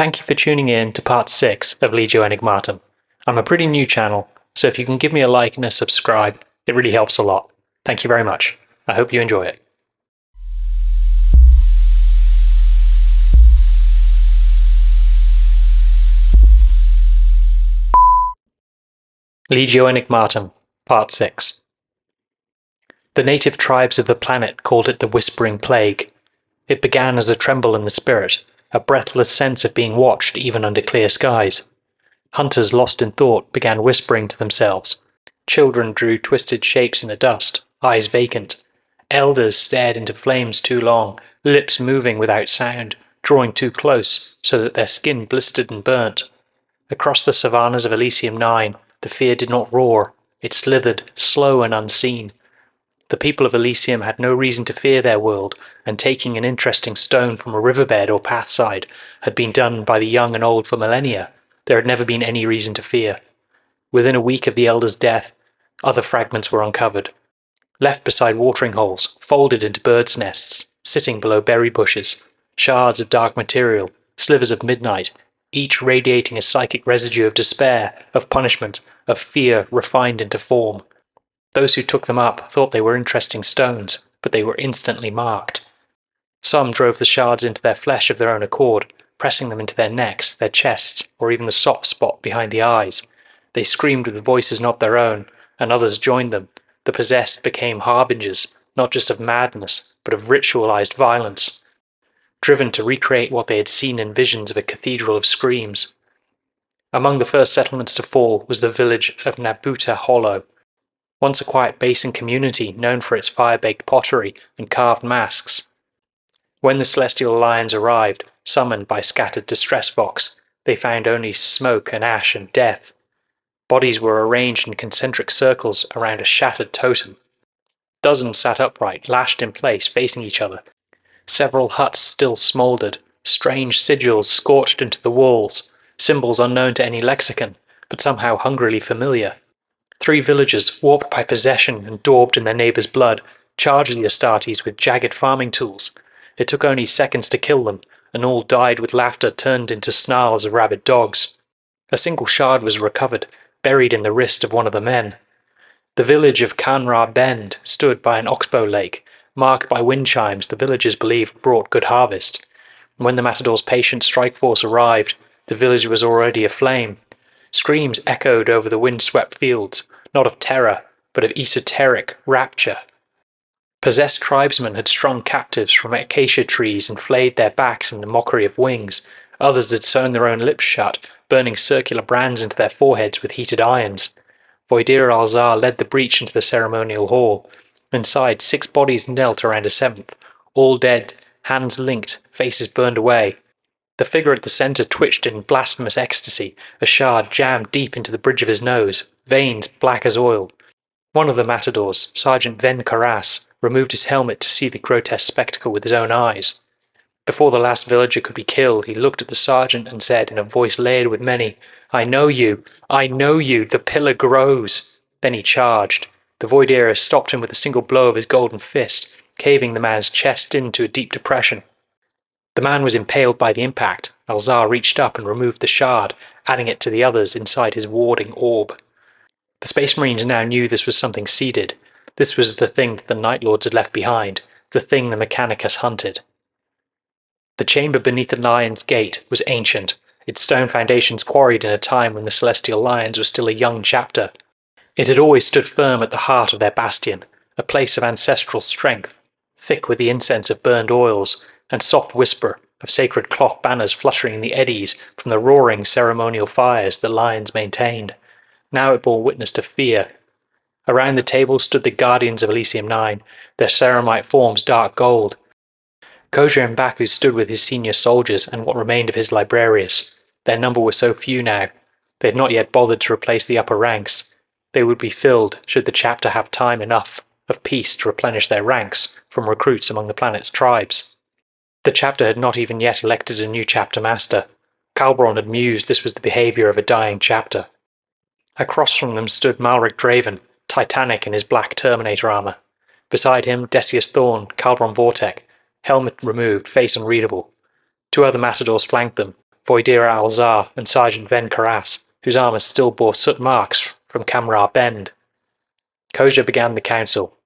Thank you for tuning in to part 6 of Legio Enigmatum. I'm a pretty new channel, so if you can give me a like and a subscribe, it really helps a lot. Thank you very much. I hope you enjoy it. Legio Enigmatum, Part 6. The native tribes of the planet called it the Whispering Plague. It began as a tremble in the spirit, a breathless sense of being watched even under clear skies. Hunters lost in thought began whispering to themselves. Children drew twisted shapes in the dust, eyes vacant. Elders stared into flames too long, lips moving without sound, drawing too close so that their skin blistered and burnt. Across the savannas of Elysium IX, the fear did not roar, it slithered, slow and unseen. The people of Elysium had no reason to fear their world, and taking an interesting stone from a riverbed or pathside had been done by the young and old for millennia. There had never been any reason to fear. Within a week of the elder's death, other fragments were uncovered, left beside watering holes, folded into birds' nests, sitting below berry bushes, shards of dark material, slivers of midnight, each radiating a psychic residue of despair, of punishment, of fear refined into form. Those who took them up thought they were interesting stones, but they were instantly marked. Some drove the shards into their flesh of their own accord, pressing them into their necks, their chests, or even the soft spot behind the eyes. They screamed with voices not their own, and others joined them. The possessed became harbingers, not just of madness, but of ritualized violence, driven to recreate what they had seen in visions of a cathedral of screams. Among the first settlements to fall was the village of Nabuta Hollow, once a quiet basin community known for its fire-baked pottery and carved masks. When the Celestial Lions arrived, summoned by scattered distress vox, they found only smoke and ash and death. Bodies were arranged in concentric circles around a shattered totem. Dozens sat upright, lashed in place, facing each other. Several huts still smouldered, strange sigils scorched into the walls, symbols unknown to any lexicon, but somehow hungrily familiar. 3 villagers, warped by possession and daubed in their neighbours' blood, charged the astartes with jagged farming tools. It took only seconds to kill them, and all died with laughter turned into snarls of rabid dogs. A single shard was recovered, buried in the wrist of one of the men. The village of Kanra Bend stood by an oxbow lake, marked by wind chimes the villagers believed brought good harvest. When the Matadors Patient strike force arrived, the village was already aflame. Screams echoed over the wind-swept fields, not of terror, but of esoteric rapture. Possessed tribesmen had strung captives from acacia trees and flayed their backs in the mockery of wings. Others had sewn their own lips shut, burning circular brands into their foreheads with heated irons. Voidir Alzar led the breach into the ceremonial hall. Inside, 6 bodies knelt around a 7th, all dead, hands linked, faces burned away. The figure at the centre twitched in blasphemous ecstasy, a shard jammed deep into the bridge of his nose, veins black as oil. One of the matadors, Sergeant Ven Carras, removed his helmet to see the grotesque spectacle with his own eyes. Before the last villager could be killed, he looked at the sergeant and said in a voice layered with many, I know you, the pillar grows. Then he charged. The Voidera stopped him with a single blow of his golden fist, caving the man's chest into a deep depression. The man was impaled by the impact. Alzar reached up and removed the shard, adding it to the others inside his warding orb. The Space Marines now knew this was something seeded. This was the thing that the Night Lords had left behind, the thing the Mechanicus hunted. The chamber beneath the Lion's Gate was ancient, its stone foundations quarried in a time when the Celestial Lions were still a young chapter. It had always stood firm at the heart of their bastion, a place of ancestral strength, thick with the incense of burned oils, and soft whisper of sacred cloth banners fluttering in the eddies from the roaring ceremonial fires the lions maintained. Now it bore witness to fear. Around the table stood the guardians of Elysium IX, their ceramite forms dark gold. Kozhir Mbaku stood with his senior soldiers and what remained of his librarius. Their number was so few now. They had not yet bothered to replace the upper ranks. They would be filled should the chapter have time enough of peace to replenish their ranks from recruits among the planet's tribes. The chapter had not even yet elected a new chapter master. Calbron had mused this was the behaviour of a dying chapter. Across from them stood Malric Draven, titanic in his black Terminator armour. Beside him, Decius Thorn, Calbron Vortek, helmet removed, face unreadable. 2 other matadors flanked them, Voidira Alzar and Sergeant Ven Karas, whose armour still bore soot marks from Kamrar Bend. Koja began the council.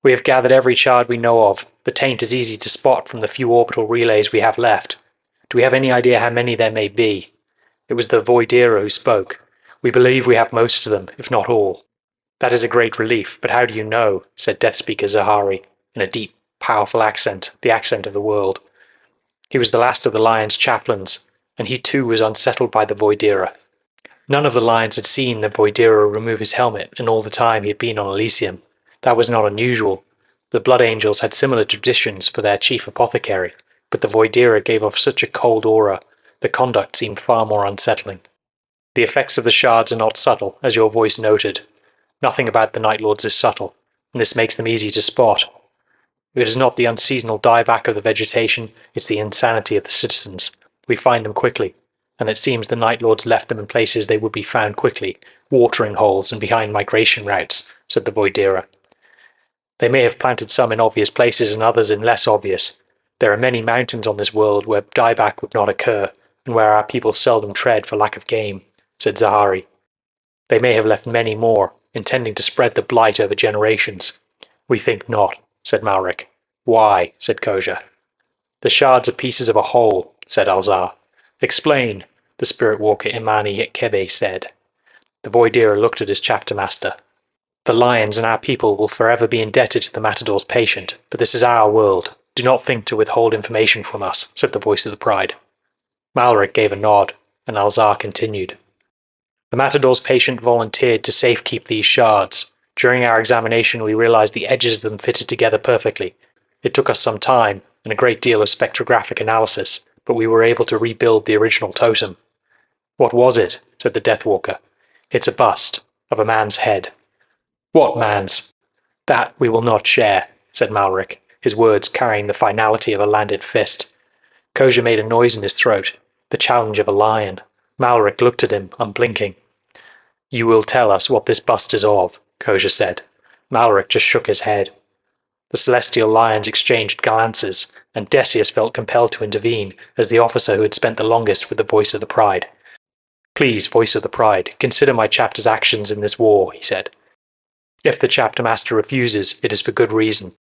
We have gathered every shard we know of. The taint is easy to spot from the few orbital relays we have left. Do we have any idea how many there may be? It was the Voidira who spoke. We believe we have most of them, if not all. That is a great relief, but how do you know? Said Death Speaker Zahari, in a deep, powerful accent, the accent of the world. He was the last of the Lion's chaplains, and he too was unsettled by the Voidira. None of the Lions had seen the Voidira remove his helmet in all the time he had been on Elysium. That was not unusual. The Blood Angels had similar traditions for their chief apothecary, but the Voidira gave off such a cold aura, the conduct seemed far more unsettling. The effects of the shards are not subtle, as your voice noted. Nothing about the Night Lords is subtle, and this makes them easy to spot. It is not the unseasonal dieback of the vegetation, it's the insanity of the citizens. We find them quickly, and it seems the Night Lords left them in places they would be found quickly, watering holes and behind migration routes, said the Voidira. They may have planted some in obvious places and others in less obvious. There are many mountains on this world where dieback would not occur, and where our people seldom tread for lack of game, said Zahari. They may have left many more, intending to spread the blight over generations. We think not, said Malric. Why? Said Koja. The shards are pieces of a whole, said Alzar. Explain, the spirit walker Imani Kebe said. The Voidira looked at his chapter master. The Lions and our people will forever be indebted to the Matadors Patient, but this is our world. Do not think to withhold information from us, said the voice of the Pride. Malric gave a nod, and Alzar continued. The Matadors Patient volunteered to safekeep these shards. During our examination we realized the edges of them fitted together perfectly. It took us some time, and a great deal of spectrographic analysis, but we were able to rebuild the original totem. What was it? Said the Deathwalker. It's a bust, of a man's head. What man's? That we will not share, said Malric, his words carrying the finality of a landed fist. Koja made a noise in his throat, the challenge of a lion. Malric looked at him, unblinking. You will tell us what this bust is of, Koja said. Malric just shook his head. The celestial lions exchanged glances, and Decius felt compelled to intervene as the officer who had spent the longest with the voice of the Pride. Please, voice of the Pride, consider my chapter's actions in this war, he said. If the chapter master refuses, it is for good reason.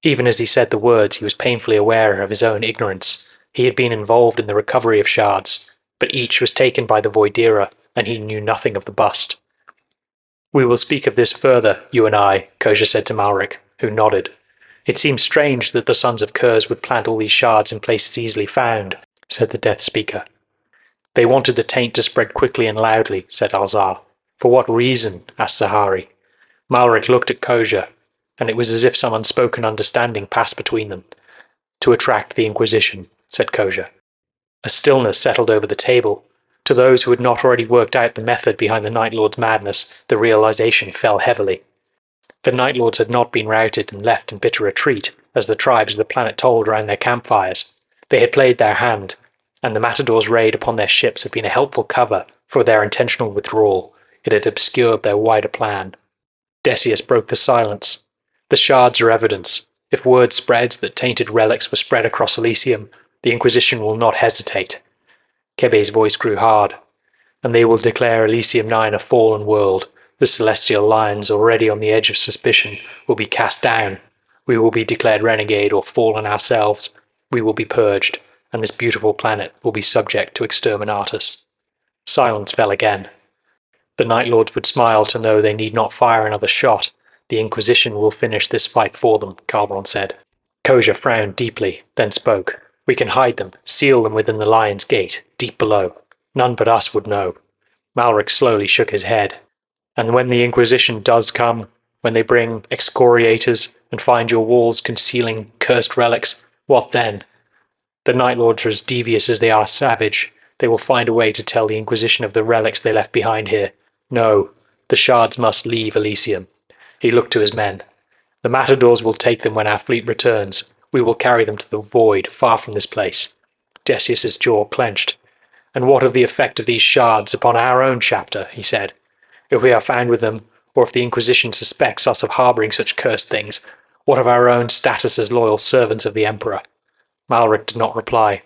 Even as he said the words, he was painfully aware of his own ignorance. He had been involved in the recovery of shards, but each was taken by the Voidira, and he knew nothing of the bust. We will speak of this further, you and I, Koja said to Malric, who nodded. It seems strange that the Sons of Kurz would plant all these shards in places easily found, said the Death Speaker. They wanted the taint to spread quickly and loudly, said Alzar. For what reason? Asked Zahari. Malric looked at Koja, and it was as if some unspoken understanding passed between them. To attract the Inquisition, said Koja. A stillness settled over the table. To those who had not already worked out the method behind the Night Lord's madness, the realization fell heavily. The Night Lords had not been routed and left in bitter retreat, as the tribes of the planet told around their campfires. They had played their hand, and the Matadors' raid upon their ships had been a helpful cover for their intentional withdrawal. It had obscured their wider plan. Decius broke the silence. The shards are evidence. If word spreads that tainted relics were spread across Elysium, the Inquisition will not hesitate. Kebe's voice grew hard. And they will declare Elysium IX a fallen world. The celestial lions, already on the edge of suspicion, will be cast down. We will be declared renegade or fallen ourselves. We will be purged, and this beautiful planet will be subject to exterminatus. Silence fell again. The Night Lords would smile to know they need not fire another shot. The Inquisition will finish this fight for them, Carbon said. Koja frowned deeply, then spoke. We can hide them, seal them within the Lion's Gate, deep below. None but us would know. Malric slowly shook his head. And when the Inquisition does come, when they bring excoriators and find your walls concealing cursed relics, what then? The Night Lords are as devious as they are savage. They will find a way to tell the Inquisition of the relics they left behind here. No, the shards must leave Elysium. He looked to his men. The Matadors will take them when our fleet returns. We will carry them to the void, far from this place. Decius's jaw clenched. And what of the effect of these shards upon our own chapter? He said. If we are found with them, or if the Inquisition suspects us of harbouring such cursed things, what of our own status as loyal servants of the Emperor? Malric did not reply.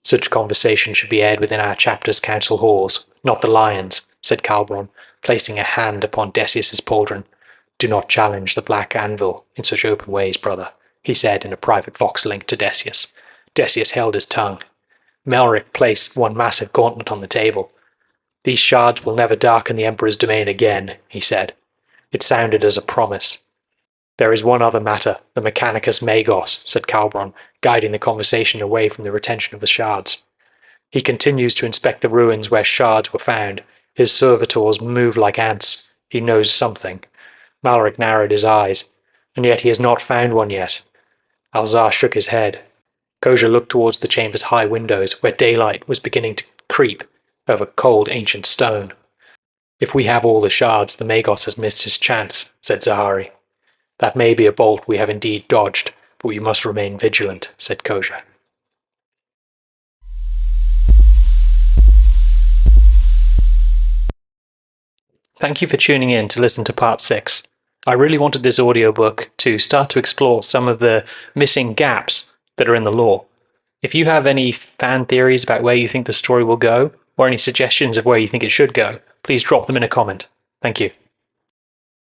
Such conversation should be aired within our chapter's council halls, not the lions, said Calbron, placing a hand upon Decius's pauldron. Do not challenge the black anvil in such open ways, brother, he said in a private vox link to Decius. Decius held his tongue. Melric placed one massive gauntlet on the table. These shards will never darken the Emperor's domain again, he said. It sounded as a promise. There is one other matter, the Mechanicus Magos, said Calbron, guiding the conversation away from the retention of the shards. He continues to inspect the ruins where shards were found. His servitors move like ants. He knows something. Malric narrowed his eyes. And yet he has not found one yet. Alzar shook his head. Koja looked towards the chamber's high windows, where daylight was beginning to creep over cold ancient stone. If we have all the shards, the Magos has missed his chance, said Zahari. That may be a bolt we have indeed dodged, but we must remain vigilant, said Koja. Thank you for tuning in to listen to part 6. I really wanted this audiobook to start to explore some of the missing gaps that are in the lore. If you have any fan theories about where you think the story will go, or any suggestions of where you think it should go, please drop them in a comment. Thank you.